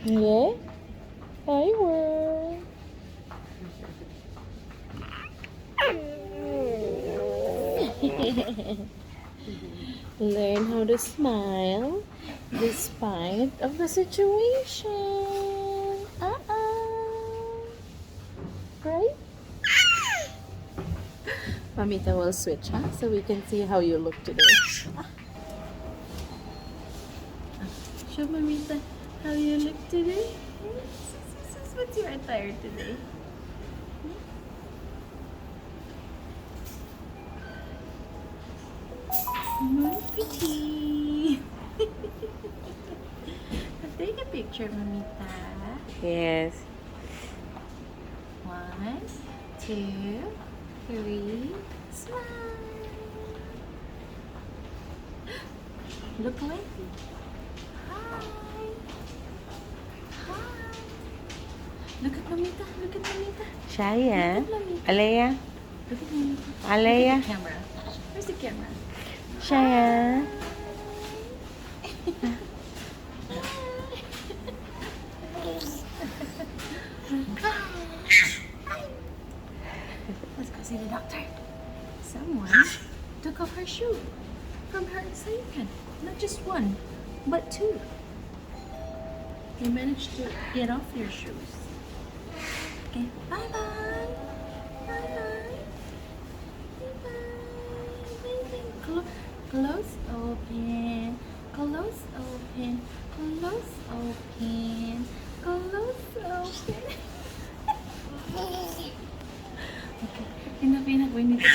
Yeah? Hi, world. Learn how to smile despite of the situation. Right? Mamita will switch, huh? So we can see how you look today. Show Mamita how you look today. What's your attire today? Muy pretty. Take a picture, Mamita. Yes. 1, 2, 3, smile. Look away. Hi. Hi. Look at Mamita. Look at Mamita. Shaya. Look at Mamita. Alea. Look at Mamita. Alea. Look at the camera. Where's the camera? Shaya. Let's go see the doctor. Someone took off her shoe from her excitement. Not just one, but two. You managed to get off your shoes. Okay, bye-bye. Bye-bye. Bye-bye. Close open. Close open. Close open. Close open. Okay, enough, we need to